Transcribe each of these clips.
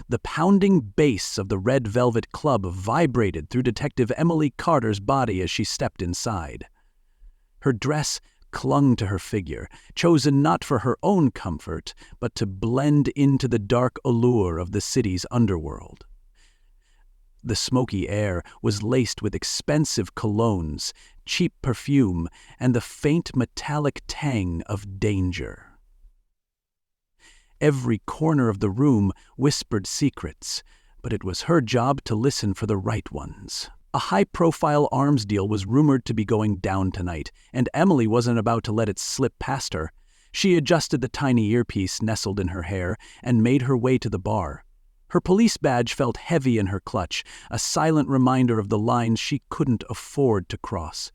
The pounding bass of the Red Velvet Club vibrated through Detective Emily Carter's body as she stepped inside. Her dress clung to her figure, chosen not for her own comfort, but to blend into the dark allure of the city's underworld. The smoky air was laced with expensive colognes, cheap perfume, and the faint metallic tang of danger. Every corner of the room whispered secrets, but it was her job to listen for the right ones. A high-profile arms deal was rumored to be going down tonight, and Emily wasn't about to let it slip past her. She adjusted the tiny earpiece nestled in her hair and made her way to the bar. Her police badge felt heavy in her clutch, a silent reminder of the lines she couldn't afford to cross.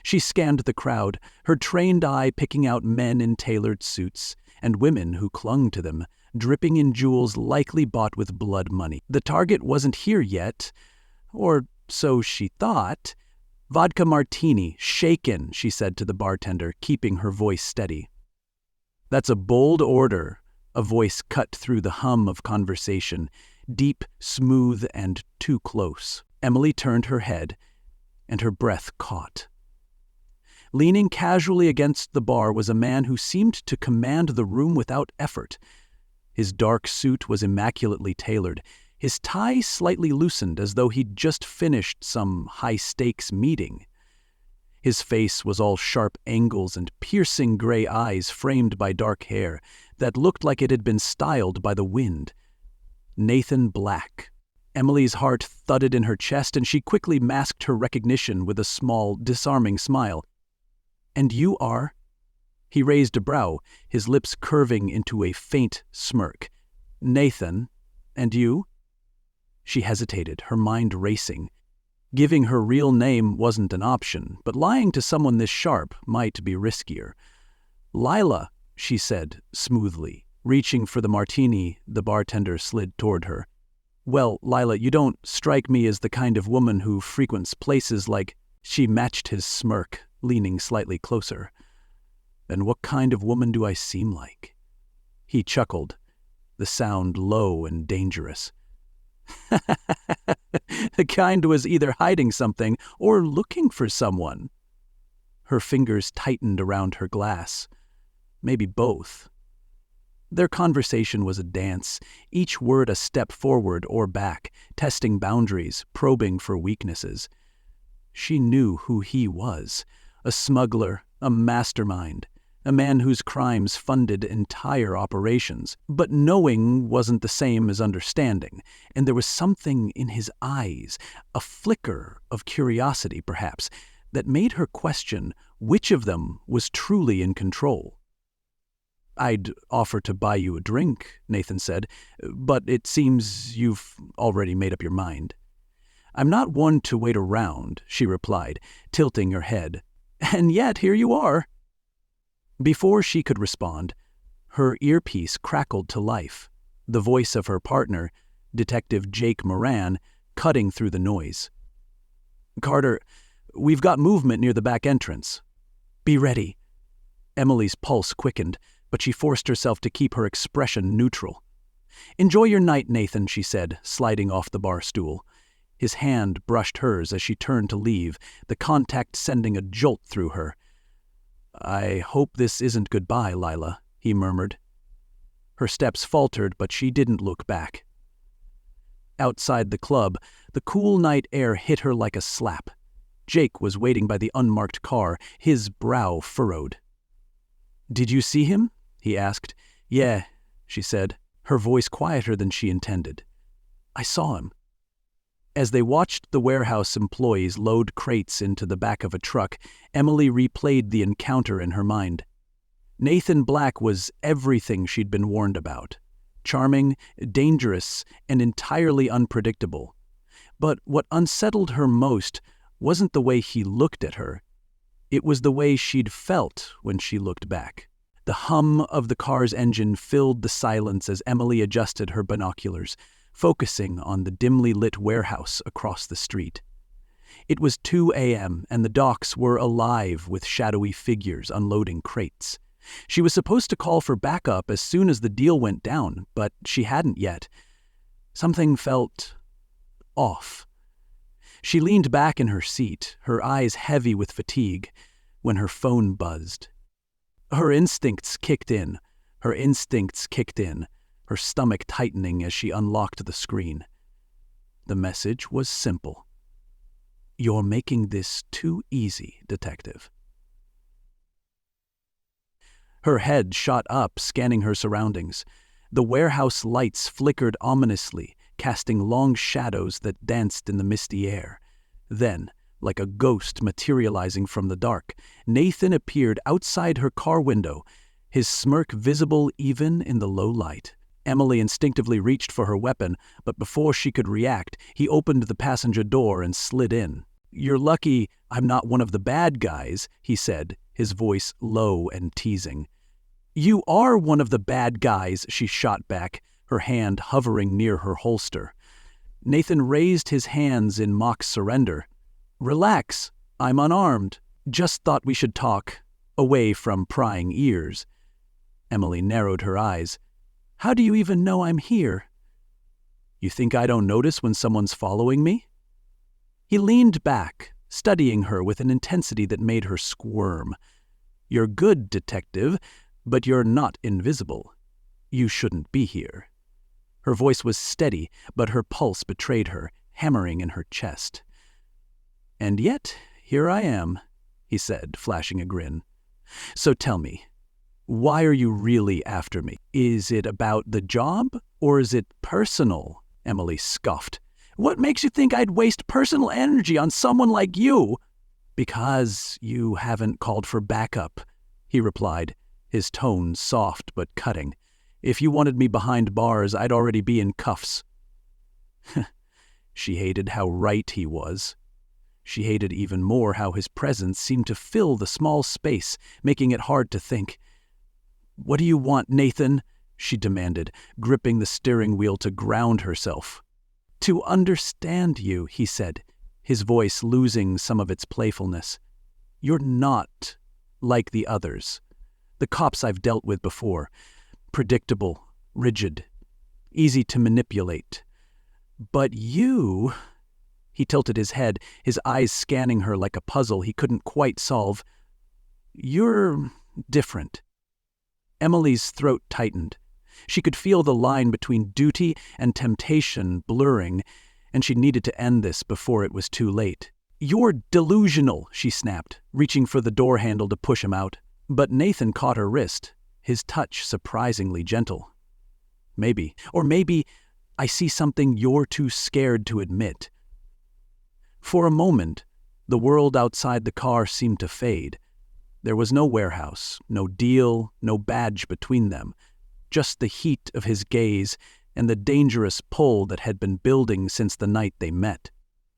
She scanned the crowd, her trained eye picking out men in tailored suits, and women who clung to them, dripping in jewels likely bought with blood money. The target wasn't here yet, or so she thought. "Vodka martini, shaken," she said to the bartender, keeping her voice steady. "That's a bold order," a voice cut through the hum of conversation, deep, smooth, and too close. Emily turned her head, and her breath caught. Leaning casually against the bar was a man who seemed to command the room without effort. His dark suit was immaculately tailored, his tie slightly loosened as though he'd just finished some high-stakes meeting. His face was all sharp angles and piercing gray eyes framed by dark hair that looked like it had been styled by the wind. Nathan Black. Emily's heart thudded in her chest, and she quickly masked her recognition with a small, disarming smile. "And you are?" He raised a brow, his lips curving into a faint smirk. "Nathan. And you?" She hesitated, her mind racing. Giving her real name wasn't an option, but lying to someone this sharp might be riskier. "Lila," she said smoothly. Reaching for the martini, the bartender slid toward her. "Well, Lila, you don't strike me as the kind of woman who frequents places like—" She matched his smirk, leaning slightly closer. "Then what kind of woman do I seem like?" He chuckled, the sound low and dangerous. "The kind was either hiding something or looking for someone." Her fingers tightened around her glass. Maybe both. Their conversation was a dance, each word a step forward or back, testing boundaries, probing for weaknesses. She knew who he was, a smuggler, a mastermind, a man whose crimes funded entire operations. But knowing wasn't the same as understanding, and there was something in his eyes, a flicker of curiosity perhaps, that made her question which of them was truly in control. "I'd offer to buy you a drink," Nathan said, "but it seems you've already made up your mind." "I'm not one to wait around," she replied, tilting her head. "And yet here you are." Before she could respond, her earpiece crackled to life, the voice of her partner, Detective Jake Moran, cutting through the noise. "Carter, we've got movement near the back entrance." "Be ready." Emily's pulse quickened, but she forced herself to keep her expression neutral. "Enjoy your night, Nathan," she said, sliding off the bar stool. His hand brushed hers as she turned to leave, the contact sending a jolt through her. "I hope this isn't goodbye, Lila," he murmured. Her steps faltered, but she didn't look back. Outside the club, the cool night air hit her like a slap. Jake was waiting by the unmarked car, his brow furrowed. "Did you see him?" he asked. "Yeah," she said, her voice quieter than she intended. "I saw him." As they watched the warehouse employees load crates into the back of a truck, Emily replayed the encounter in her mind. Nathan Black was everything she'd been warned about. Charming, dangerous, and entirely unpredictable. But what unsettled her most wasn't the way he looked at her. It was the way she'd felt when she looked back. The hum of the car's engine filled the silence as Emily adjusted her binoculars, focusing on the dimly lit warehouse across the street. It was 2 a.m., and the docks were alive with shadowy figures unloading crates. She was supposed to call for backup as soon as the deal went down, but she hadn't yet. Something felt off. She leaned back in her seat, her eyes heavy with fatigue, when her phone buzzed. Her instincts kicked in, her stomach tightening as she unlocked the screen. The message was simple. "You're making this too easy, Detective." Her head shot up, scanning her surroundings. The warehouse lights flickered ominously, casting long shadows that danced in the misty air. Then, like a ghost materializing from the dark, Nathan appeared outside her car window, his smirk visible even in the low light. Emily instinctively reached for her weapon, but before she could react, he opened the passenger door and slid in. "You're lucky I'm not one of the bad guys," he said, his voice low and teasing. "You are one of the bad guys," she shot back, her hand hovering near her holster. Nathan raised his hands in mock surrender. "Relax, I'm unarmed. Just thought we should talk, away from prying ears." Emily narrowed her eyes. "How do you even know I'm here?" "You think I don't notice when someone's following me?" He leaned back, studying her with an intensity that made her squirm. "You're good, Detective, but you're not invisible. You shouldn't be here." Her voice was steady, but her pulse betrayed her, hammering in her chest. "And yet, here I am," he said, flashing a grin. "So tell me, why are you really after me? Is it about the job, or is it personal?" Emily scoffed. "What makes you think I'd waste personal energy on someone like you?" "Because you haven't called for backup," he replied, his tone soft but cutting. "If you wanted me behind bars, I'd already be in cuffs." She hated how right he was. She hated even more how his presence seemed to fill the small space, making it hard to think. "What do you want, Nathan?" she demanded, gripping the steering wheel to ground herself. "To understand you," he said, his voice losing some of its playfulness. "You're not like the others, the cops I've dealt with before. Predictable, rigid, easy to manipulate. But you—" He tilted his head, his eyes scanning her like a puzzle he couldn't quite solve. "You're different." Emily's throat tightened. She could feel the line between duty and temptation blurring, and she needed to end this before it was too late. "You're delusional," she snapped, reaching for the door handle to push him out. But Nathan caught her wrist, his touch surprisingly gentle. "Maybe, or maybe I see something you're too scared to admit." For a moment, the world outside the car seemed to fade. There was no warehouse, no deal, no badge between them, just the heat of his gaze and the dangerous pull that had been building since the night they met.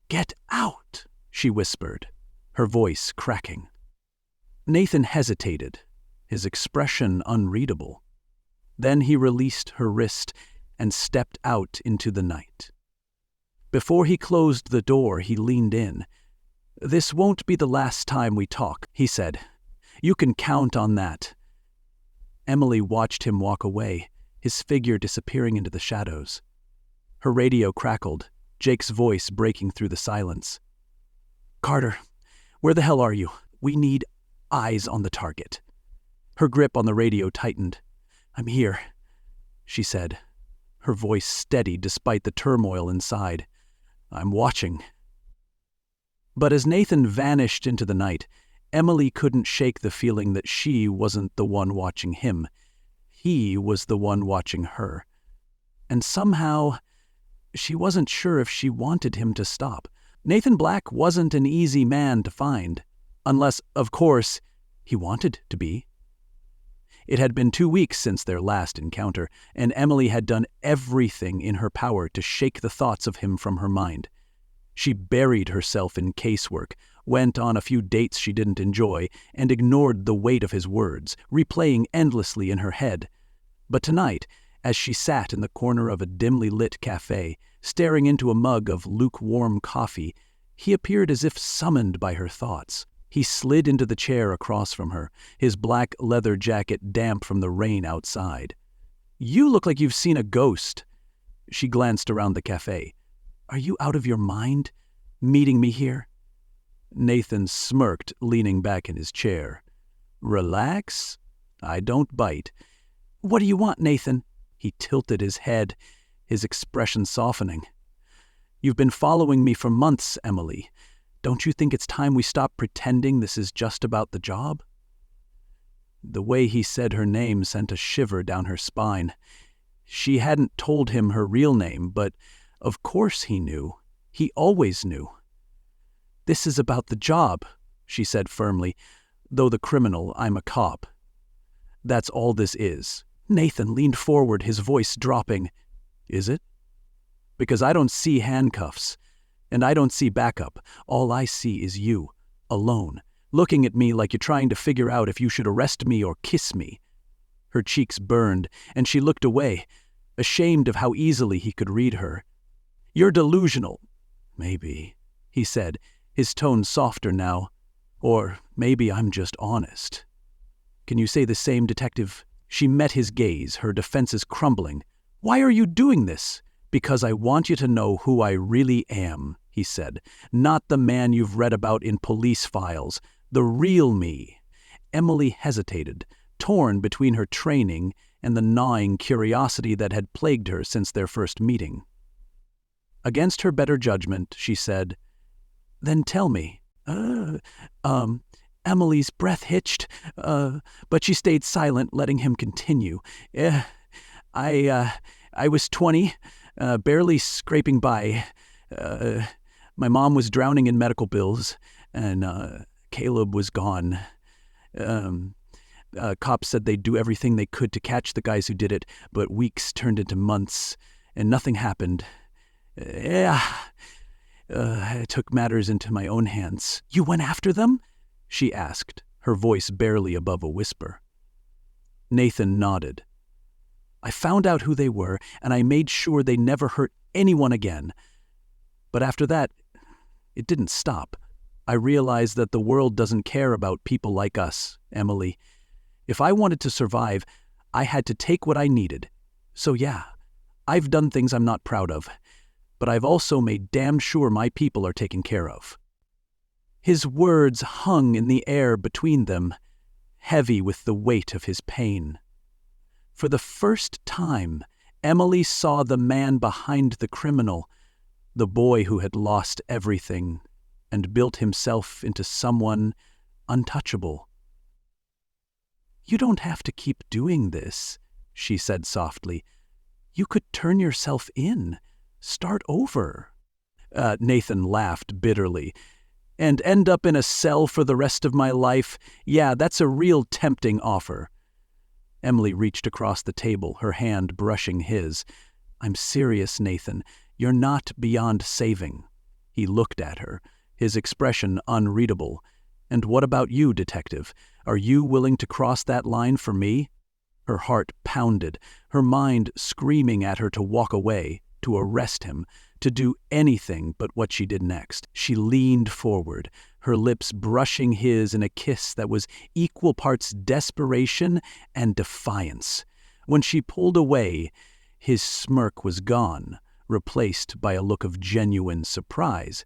"Get out," she whispered, her voice cracking. Nathan hesitated, his expression unreadable. Then he released her wrist and stepped out into the night. Before he closed the door, he leaned in. "This won't be the last time we talk," he said. "You can count on that." Emily watched him walk away, his figure disappearing into the shadows. Her radio crackled, Jake's voice breaking through the silence. "Carter, where the hell are you? We need eyes on the target." Her grip on the radio tightened. "I'm here," she said, her voice steady despite the turmoil inside. "I'm watching." But as Nathan vanished into the night, Emily couldn't shake the feeling that she wasn't the one watching him. He was the one watching her. And somehow, she wasn't sure if she wanted him to stop. Nathan Black wasn't an easy man to find, unless, of course, he wanted to be. It had been 2 weeks since their last encounter, and Emily had done everything in her power to shake the thoughts of him from her mind. She buried herself in casework, went on a few dates she didn't enjoy, and ignored the weight of his words, replaying endlessly in her head. But tonight, as she sat in the corner of a dimly lit cafe, staring into a mug of lukewarm coffee, he appeared as if summoned by her thoughts. He slid into the chair across from her, his black leather jacket damp from the rain outside. "You look like you've seen a ghost." She glanced around the cafe. "Are you out of your mind, meeting me here?" Nathan smirked, leaning back in his chair. "Relax. I don't bite." "What do you want, Nathan?" He tilted his head, his expression softening. "You've been following me for months, Emily. Don't you think it's time we stop pretending this is just about the job?" The way he said her name sent a shiver down her spine. She hadn't told him her real name, but of course he knew. He always knew. "This is about the job," she said firmly. "Though the criminal, I'm a cop. That's all this is." Nathan leaned forward, his voice dropping. "Is it? Because I don't see handcuffs, and I don't see backup. All I see is you, alone, looking at me like you're trying to figure out if you should arrest me or kiss me." Her cheeks burned, and she looked away, ashamed of how easily he could read her. "You're delusional." "Maybe," he said, his tone softer now. "Or maybe I'm just honest." "Can you say the same, Detective?" She met his gaze, her defenses crumbling. "Why are you doing this?" "Because I want you to know who I really am," he said. "Not the man you've read about in police files. The real me." Emily hesitated, torn between her training and the gnawing curiosity that had plagued her since their first meeting. Against her better judgment, she said, "Then tell me." Emily's breath hitched, but she stayed silent, letting him continue. I was 20, barely scraping by. My mom was drowning in medical bills, and Caleb was gone. Cops said they'd do everything they could to catch the guys who did it, but weeks turned into months, and nothing happened. I took matters into my own hands. "You went after them?" she asked, her voice barely above a whisper. Nathan nodded. "I found out who they were, and I made sure they never hurt anyone again. But after that, it didn't stop. I realized that the world doesn't care about people like us, Emily. If I wanted to survive, I had to take what I needed. So yeah, I've done things I'm not proud of, but I've also made damn sure my people are taken care of." His words hung in the air between them, heavy with the weight of his pain. For the first time, Emily saw the man behind the criminal, the boy who had lost everything and built himself into someone untouchable. "You don't have to keep doing this," she said softly. "You could turn yourself in, start over." Nathan laughed bitterly. "And end up in a cell for the rest of my life? Yeah, that's a real tempting offer." Emily reached across the table, her hand brushing his. "I'm serious, Nathan. You're not beyond saving." He looked at her, his expression unreadable. "And what about you, Detective? Are you willing to cross that line for me?" Her heart pounded, her mind screaming at her to walk away, to arrest him, to do anything but what she did next. She leaned forward, her lips brushing his in a kiss that was equal parts desperation and defiance. When she pulled away, his smirk was gone, replaced by a look of genuine surprise.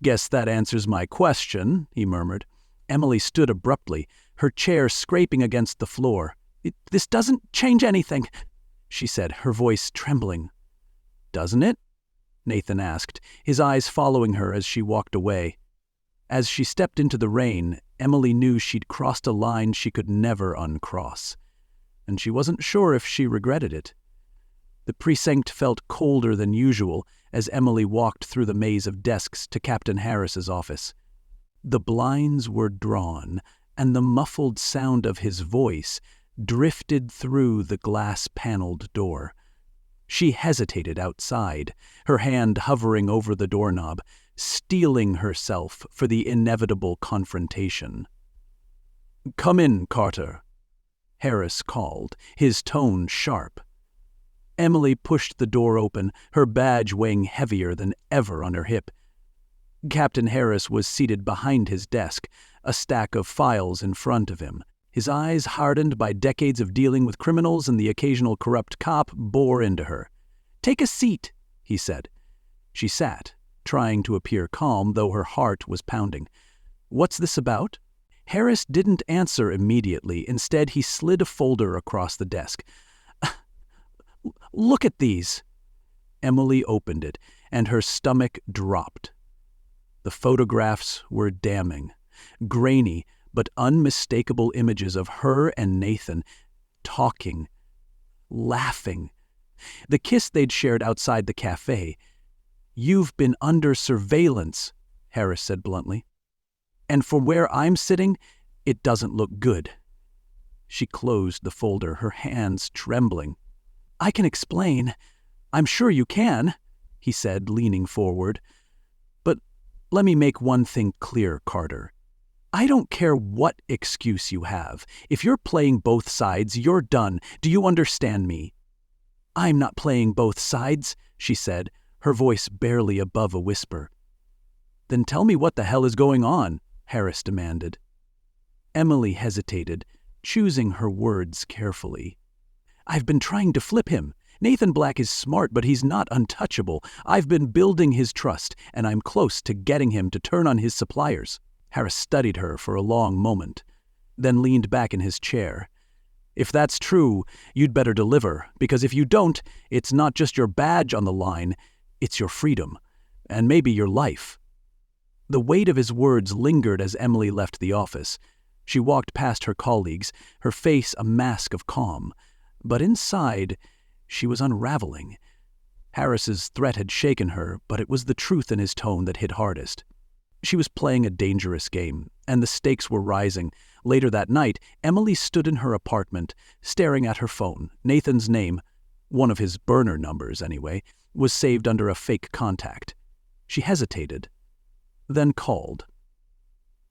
"Guess that answers my question," he murmured. Emily stood abruptly, her chair scraping against the floor. This doesn't change anything," she said, her voice trembling. "Doesn't it?" Nathan asked, his eyes following her as she walked away. As she stepped into the rain, Emily knew she'd crossed a line she could never uncross, and she wasn't sure if she regretted it. The precinct felt colder than usual as Emily walked through the maze of desks to Captain Harris's office. The blinds were drawn, and the muffled sound of his voice drifted through the glass-paneled door. She hesitated outside, her hand hovering over the doorknob, steeling herself for the inevitable confrontation. "Come in, Carter," Harris called, his tone sharp. Emily pushed the door open, her badge weighing heavier than ever on her hip. Captain Harris was seated behind his desk, a stack of files in front of him. His eyes, hardened by decades of dealing with criminals and the occasional corrupt cop, bore into her. "Take a seat," he said. She sat, trying to appear calm, though her heart was pounding. "What's this about?" Harris didn't answer immediately. Instead, he slid a folder across the desk. "Look at these." Emily opened it, and her stomach dropped. The photographs were damning. Grainy but unmistakable images of her and Nathan, talking, laughing. The kiss they'd shared outside the cafe. "You've been under surveillance," Harris said bluntly. "And from where I'm sitting, it doesn't look good." She closed the folder, her hands trembling. "I can explain. I'm sure you can," he said, leaning forward. "But let me make one thing clear, Carter. I don't care what excuse you have. If you're playing both sides, you're done. Do you understand me?" "I'm not playing both sides," she said, her voice barely above a whisper. "Then tell me what the hell is going on," Harris demanded. Emily hesitated, choosing her words carefully. "I've been trying to flip him. Nathan Black is smart, but he's not untouchable. I've been building his trust, and I'm close to getting him to turn on his suppliers." Harris studied her for a long moment, then leaned back in his chair. "If that's true, you'd better deliver, because if you don't, it's not just your badge on the line, it's your freedom, and maybe your life." The weight of his words lingered as Emily left the office. She walked past her colleagues, her face a mask of calm. But inside, she was unraveling. Harris's threat had shaken her, but it was the truth in his tone that hit hardest. She was playing a dangerous game, and the stakes were rising. Later that night, Emily stood in her apartment, staring at her phone. Nathan's name, one of his burner numbers anyway, was saved under a fake contact. She hesitated, then called.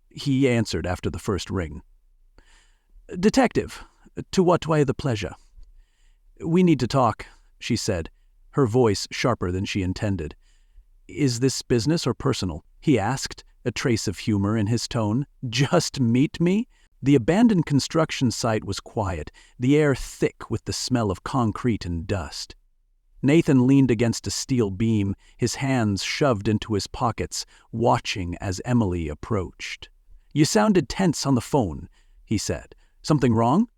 He answered after the first ring. "Detective, to what do I have the pleasure?" "We need to talk," she said, her voice sharper than she intended. "Is this business or personal?" he asked, a trace of humor in his tone. "Just meet me?" The abandoned construction site was quiet, the air thick with the smell of concrete and dust. Nathan leaned against a steel beam, his hands shoved into his pockets, watching as Emily approached. "You sounded tense on the phone," he said. "Something wrong?"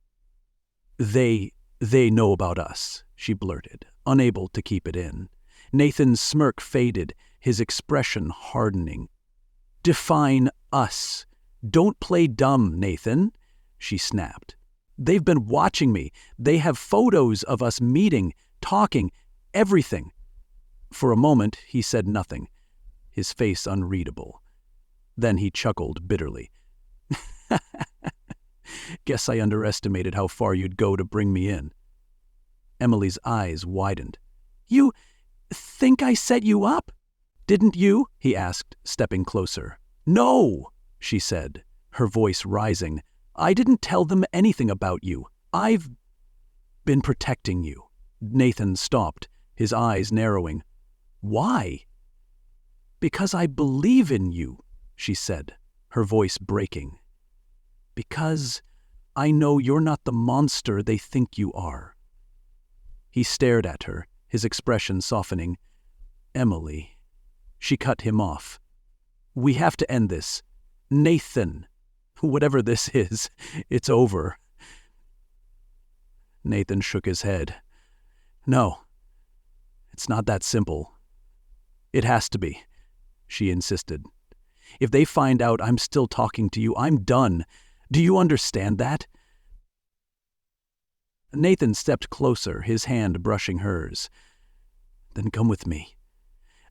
They know about us," she blurted, unable to keep it in. Nathan's smirk faded, his expression hardening. "Define us. Don't play dumb, Nathan," she snapped. "They've been watching me. They have photos of us meeting, talking, everything." For a moment, he said nothing, his face unreadable. Then he chuckled bitterly. "Guess I underestimated how far you'd go to bring me in." Emily's eyes widened. "You think I set you up?" "Didn't you?" he asked, stepping closer. "No," she said, her voice rising. "I didn't tell them anything about you. I've been protecting you." Nathan stopped, his eyes narrowing. "Why?" "Because I believe in you," she said, her voice breaking. "Because I know you're not the monster they think you are." He stared at her, his expression softening. "Emily." She cut him off. "We have to end this. Nathan. Whatever this is, it's over." Nathan shook his head. "No, it's not that simple." "It has to be," she insisted. "If they find out I'm still talking to you, I'm done. Do you understand that?" Nathan stepped closer, his hand brushing hers. "Then come with me.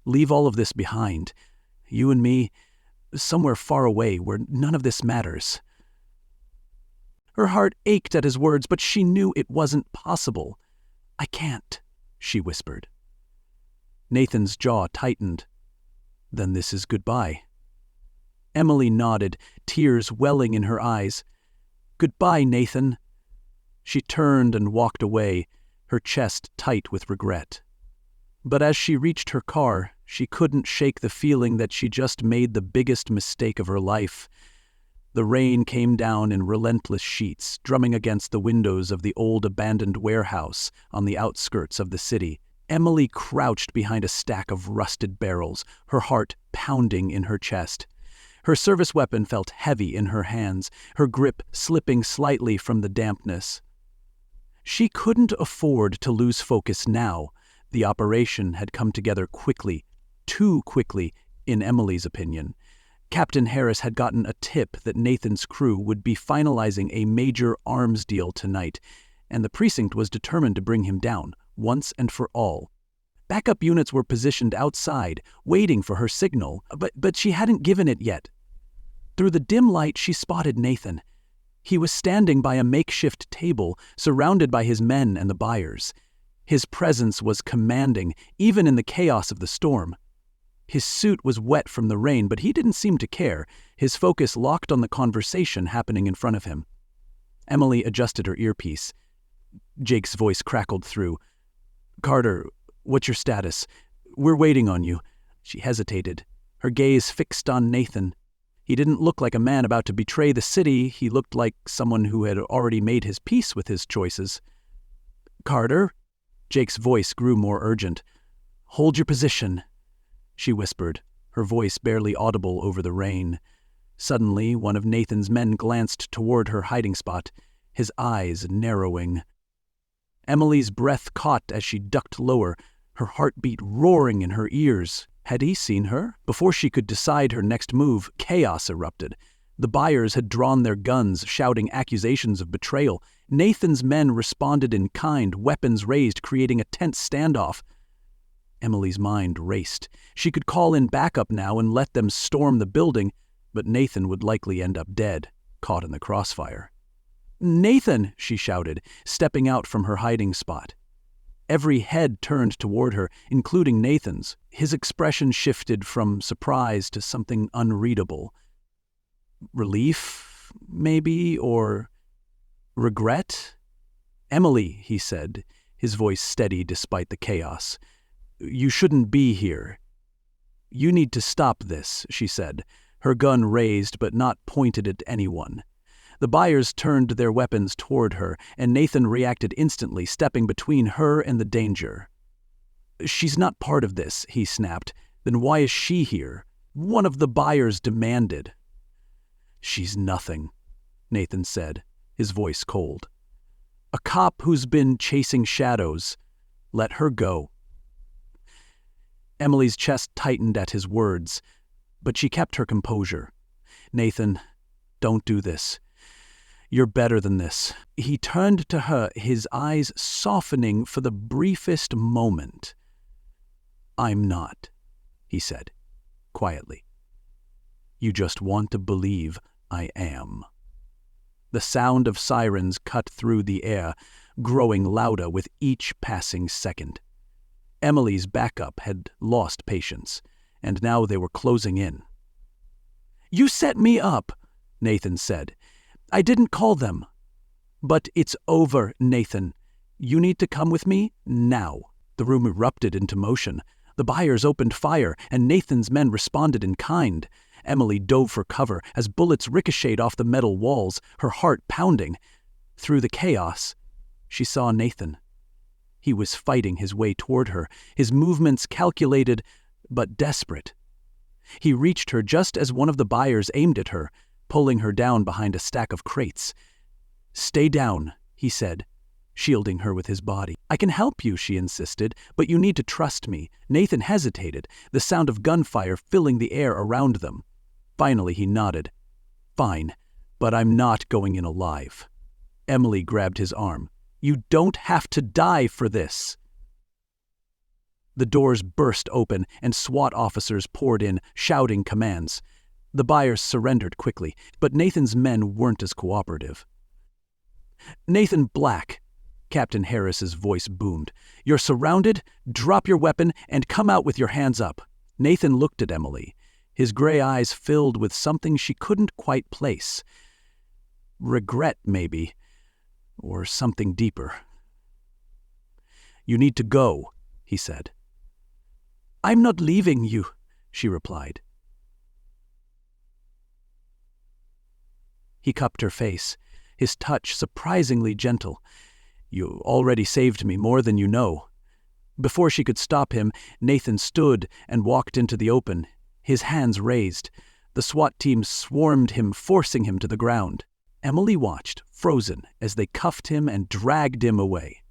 Leave all of this behind. You and me, somewhere far away where none of this matters." Her heart ached at his words, but she knew it wasn't possible. "I can't," she whispered. Nathan's jaw tightened. "Then this is goodbye." Emily nodded, tears welling in her eyes. "Goodbye, Nathan." She turned and walked away, her chest tight with regret. But as she reached her car, she couldn't shake the feeling that she just made the biggest mistake of her life. The rain came down in relentless sheets, drumming against the windows of the old abandoned warehouse on the outskirts of the city. Emily crouched behind a stack of rusted barrels, her heart pounding in her chest. Her service weapon felt heavy in her hands, her grip slipping slightly from the dampness. She couldn't afford to lose focus now. The operation had come together quickly, too quickly, in Emily's opinion. Captain Harris had gotten a tip that Nathan's crew would be finalizing a major arms deal tonight, and the precinct was determined to bring him down, once and for all. Backup units were positioned outside, waiting for her signal, but she hadn't given it yet. Through the dim light, she spotted Nathan. He was standing by a makeshift table, surrounded by his men and the buyers. His presence was commanding, even in the chaos of the storm. His suit was wet from the rain, but he didn't seem to care, his focus locked on the conversation happening in front of him. Emily adjusted her earpiece. Jake's voice crackled through. "Carter, what's your status? We're waiting on you." She hesitated, her gaze fixed on Nathan. He didn't look like a man about to betray the city. He looked like someone who had already made his peace with his choices. "Carter?" Jake's voice grew more urgent. "Hold your position," she whispered, her voice barely audible over the rain. Suddenly, one of Nathan's men glanced toward her hiding spot, his eyes narrowing. Emily's breath caught as she ducked lower, her heartbeat roaring in her ears. Had he seen her? Before she could decide her next move, chaos erupted. The buyers had drawn their guns, shouting accusations of betrayal. Nathan's men responded in kind, weapons raised, creating a tense standoff. Emily's mind raced. She could call in backup now and let them storm the building, but Nathan would likely end up dead, caught in the crossfire. "Nathan!" she shouted, stepping out from her hiding spot. Every head turned toward her, including Nathan's. His expression shifted from surprise to something unreadable. Relief, maybe, or regret? "Emily," he said, his voice steady despite the chaos. "You shouldn't be here." "You need to stop this," she said, her gun raised but not pointed at anyone. The buyers turned their weapons toward her, and Nathan reacted instantly, stepping between her and the danger. "She's not part of this," he snapped. "Then why is she here?" One of the buyers demanded. "She's nothing," Nathan said, his voice cold. "A cop who's been chasing shadows. Let her go." Emily's chest tightened at his words, but she kept her composure. "Nathan, don't do this. You're better than this." He turned to her, his eyes softening for the briefest moment. "I'm not," he said, quietly. "You just want to believe I am." The sound of sirens cut through the air, growing louder with each passing second. Emily's backup had lost patience, and now they were closing in. "You set me up," Nathan said. "I didn't call them." "But it's over, Nathan. You need to come with me now." The room erupted into motion. The buyers opened fire, and Nathan's men responded in kind. Emily dove for cover as bullets ricocheted off the metal walls, her heart pounding. Through the chaos, she saw Nathan. He was fighting his way toward her, his movements calculated but desperate. He reached her just as one of the buyers aimed at her, pulling her down behind a stack of crates. "Stay down," he said, shielding her with his body. "I can help you," she insisted, "but you need to trust me." Nathan hesitated, the sound of gunfire filling the air around them. Finally, he nodded. "Fine, but I'm not going in alive." Emily grabbed his arm. "You don't have to die for this." The doors burst open, and SWAT officers poured in, shouting commands. The buyers surrendered quickly, but Nathan's men weren't as cooperative. "Nathan Black," Captain Harris's voice boomed. "You're surrounded. Drop your weapon and come out with your hands up." Nathan looked at Emily, his gray eyes filled with something she couldn't quite place. Regret, maybe, or something deeper. "You need to go," he said. "I'm not leaving you," she replied. He cupped her face, his touch surprisingly gentle. "You already saved me more than you know." Before she could stop him, Nathan stood and walked into the open, his hands raised. The SWAT team swarmed him, forcing him to the ground. Emily watched, frozen, as they cuffed him and dragged him away.